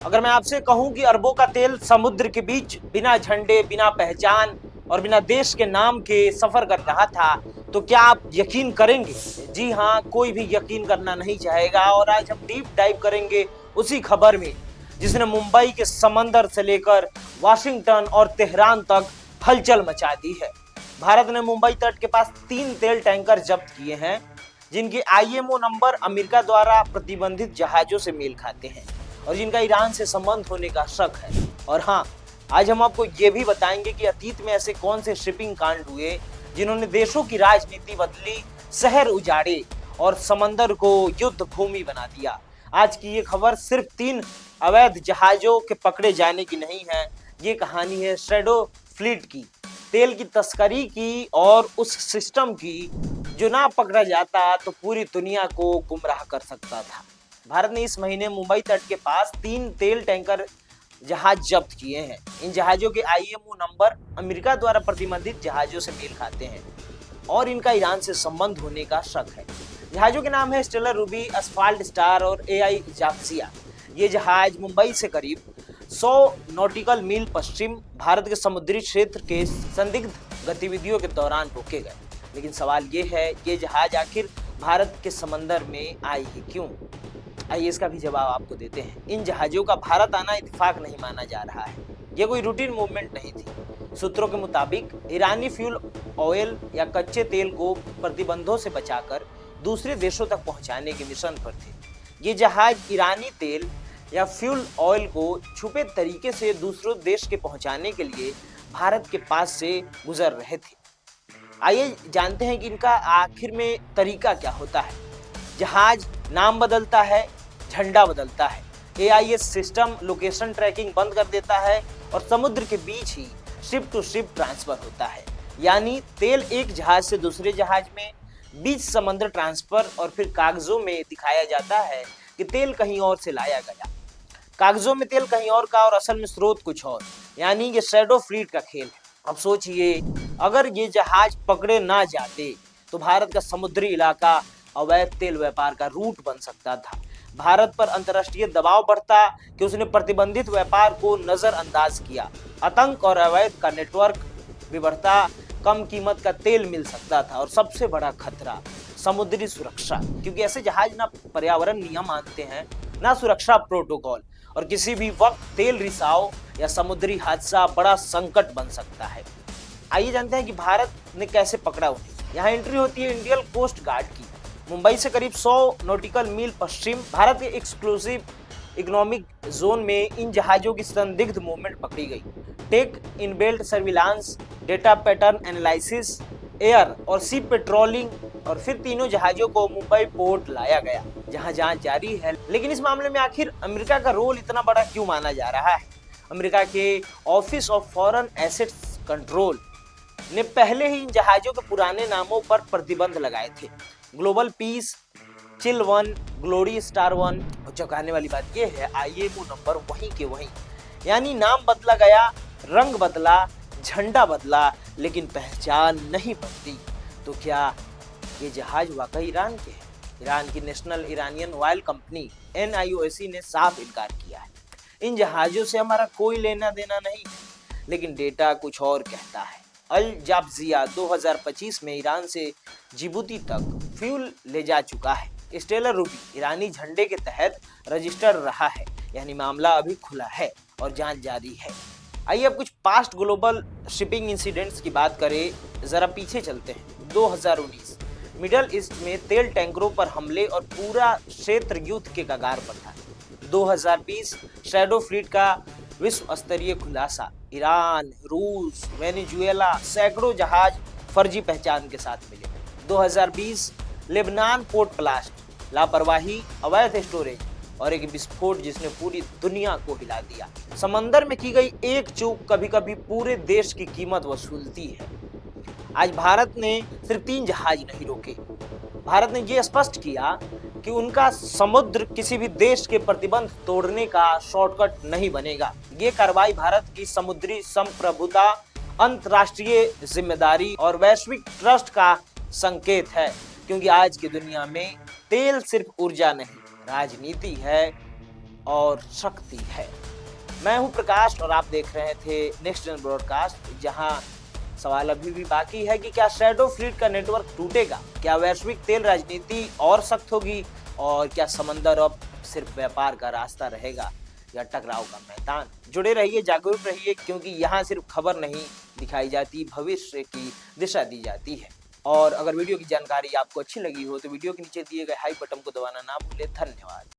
अगर मैं आपसे कहूं कि अरबों का तेल समुद्र के बीच बिना झंडे, बिना पहचान और बिना देश के नाम के सफर कर रहा था, तो क्या आप यकीन करेंगे? जी हाँ, कोई भी यकीन करना नहीं चाहेगा। और आज हम डीप डाइव करेंगे उसी खबर में जिसने मुंबई के समंदर से लेकर वाशिंगटन और तेहरान तक हलचल मचा दी है। भारत ने मुंबई तट के पास 3 तेल टैंकर जब्त किए हैं, जिनके आईएमओ नंबर अमेरिका द्वारा प्रतिबंधित जहाजों से मेल खाते हैं और जिनका ईरान से संबंध होने का शक है। और हाँ, आज हम आपको ये भी बताएंगे कि अतीत में ऐसे कौन से शिपिंग कांड हुए जिन्होंने देशों की राजनीति बदली, शहर उजाड़े और समंदर को युद्ध भूमि बना दिया। आज की ये खबर सिर्फ 3 अवैध जहाजों के पकड़े जाने की नहीं है, ये कहानी है शैडो फ्लीट की, तेल की तस्करी की और उस सिस्टम की जो ना पकड़ा जाता तो पूरी दुनिया को गुमराह कर सकता था। भारत ने इस महीने मुंबई तट के पास 3 तेल टैंकर जहाज जब्त किए हैं। इन जहाजों के आईएमओ नंबर अमेरिका द्वारा प्रतिबंधित जहाजों से मेल खाते हैं और इनका ईरान से संबंध होने का शक है। जहाजों के नाम है स्टेलर रूबी, असफाल्ट स्टार और एआई जाप्सिया। ये जहाज मुंबई से करीब 100 नॉटिकल मील पश्चिम भारत के समुद्री क्षेत्र के संदिग्ध गतिविधियों के दौरान रोके गए। लेकिन सवाल ये है, ये जहाज आखिर भारत के समंदर में आए ही क्यों? आइए इसका भी जवाब आपको देते हैं। इन जहाजों का भारत आना इत्तेफाक नहीं माना जा रहा है। ये कोई रूटीन मूवमेंट नहीं थी। सूत्रों के मुताबिक ईरानी फ्यूल ऑयल या कच्चे तेल को प्रतिबंधों से बचाकर दूसरे देशों तक पहुंचाने के मिशन पर थे। ये जहाज ईरानी तेल या फ्यूल ऑयल को छुपे तरीके से दूसरों देश के पहुंचाने के लिए भारत के पास से गुजर रहे थे। आइए जानते हैं कि इनका आखिर में तरीका क्या होता है। जहाज नाम बदलता है, झंडा बदलता है, एआईएस सिस्टम लोकेशन ट्रैकिंग बंद कर देता है और समुद्र के बीच ही शिप टू शिप ट्रांसफर होता है। यानी तेल एक जहाज से दूसरे जहाज में, बीच समंदर ट्रांसफर और फिर कागजों में दिखाया जाता है कि तेल कहीं और से लाया गया। कागजों में तेल कहीं और का और असल में स्रोत कुछ और। यानी ये शैडो फ्लीट का खेल है। अब सोचिए, अगर ये जहाज पकड़े ना जाते तो भारत का समुद्री इलाका अवैध तेल व्यापार का रूट बन सकता था। भारत पर अंतर्राष्ट्रीय दबाव बढ़ता कि उसने प्रतिबंधित व्यापार को नजरअंदाज किया। आतंक और अवैध का नेटवर्क भी बढ़ता, कम कीमत का तेल मिल सकता था और सबसे बड़ा खतरा समुद्री सुरक्षा, क्योंकि ऐसे जहाज ना पर्यावरण नियम मानते हैं ना सुरक्षा प्रोटोकॉल, और किसी भी वक्त तेल रिसाव या समुद्री हादसा बड़ा संकट बन सकता है। आइए जानते हैं कि भारत ने कैसे पकड़ा उन्हें। यहाँ एंट्री होती है इंडियन कोस्ट गार्ड की। मुंबई से करीब 100 नॉटिकल मील पश्चिम भारत के एक्सक्लूसिव इकोनॉमिक जोन में इन जहाजों की संदिग्ध मूवमेंट पकड़ी गई। Tech enabled surveillance, data pattern analysis, air और सी पेट्रोलिंग, और फिर तीनों जहाजों को मुंबई पोर्ट लाया गया जहां जांच जारी है। लेकिन इस मामले में आखिर अमेरिका का रोल इतना बड़ा क्यों माना जा रहा है? अमेरिका के office of foreign assets control ने पहले ही इन जहाजों के पुराने नामों पर प्रतिबंध लगाए थे। Global piece, chill 1, glory star 1। और चौंकाने वाली बात यह है, आईएमओ नंबर वहीं के वहीं। यानी नाम बदला गया, रंग बदला, झंडा बदला, लेकिन पहचान नहीं बदली। तो क्या ये जहाज वाकई ईरान के हैं? ईरान की national Iranian oil company NIOC ने साफ इनकार किया है। इन जहाजों से हमारा कोई लेना देना नहीं है। लेकिन डेटा कुछ और कहता है। अल जाप्सिया 2025 में ईरान से जिबूती तक फ्यूल ले जा चुका है। स्टेलर रूबी ईरानी झंडे के तहत रजिस्टर्ड रहा है, यानी मामला अभी खुला है और जांच जारी है। आइए अब कुछ पास्ट ग्लोबल शिपिंग इंसिडेंट्स की बात करें। जरा पीछे चलते हैं। 2019 मिडल ईस्ट में तेल टैंकरों पर हमले और पूरा क्षेत्र युद्ध के कगार पर था। 2020 शैडो फ्लीट का विश्व स्तरीय खुलासा। ईरान, रूस, वेनेजुएला सैकड़ों जहाज फर्जी पहचान के साथ मिले। 2020 लेबनान पोर्ट ब्लास्ट, लापरवाही, अवैध स्टोरेज और एक विस्फोट जिसने पूरी दुनिया को हिला दिया। समंदर में की गई एक चूक कभी कभी पूरे देश की कीमत वसूलती है। आज भारत ने सिर्फ 3 जहाज नहीं रोके। भारत ने यह स्पष्ट किया कि उनका समुद्र किसी भी देश के प्रतिबंध तोड़ने का शॉर्टकट नहीं बनेगा। ये कार्रवाई भारत की समुद्री संप्रभुता, अंतर्राष्ट्रीय जिम्मेदारी और वैश्विक ट्रस्ट का संकेत है, क्योंकि आज की दुनिया में तेल सिर्फ ऊर्जा नहीं, राजनीति है और शक्ति है। मैं हूं प्रकाश और आप देख रहे थे नेक्स्ट जन ब्रॉडकास्ट, जहां सवाल अभी भी बाकी है कि क्या शैडो फ्लीट का नेटवर्क टूटेगा, क्या वैश्विक तेल राजनीति और सख्त होगी, और क्या समंदर अब सिर्फ व्यापार का रास्ता रहेगा या टकराव का मैदान। जुड़े रहिए, जागरूक रहिए, क्योंकि यहाँ सिर्फ खबर नहीं दिखाई जाती, भविष्य की दिशा दी जाती है। और अगर वीडियो की जानकारी आपको अच्छी लगी हो तो वीडियो के नीचे दिए गए हाई बटन को दबाना ना भूलें। धन्यवाद।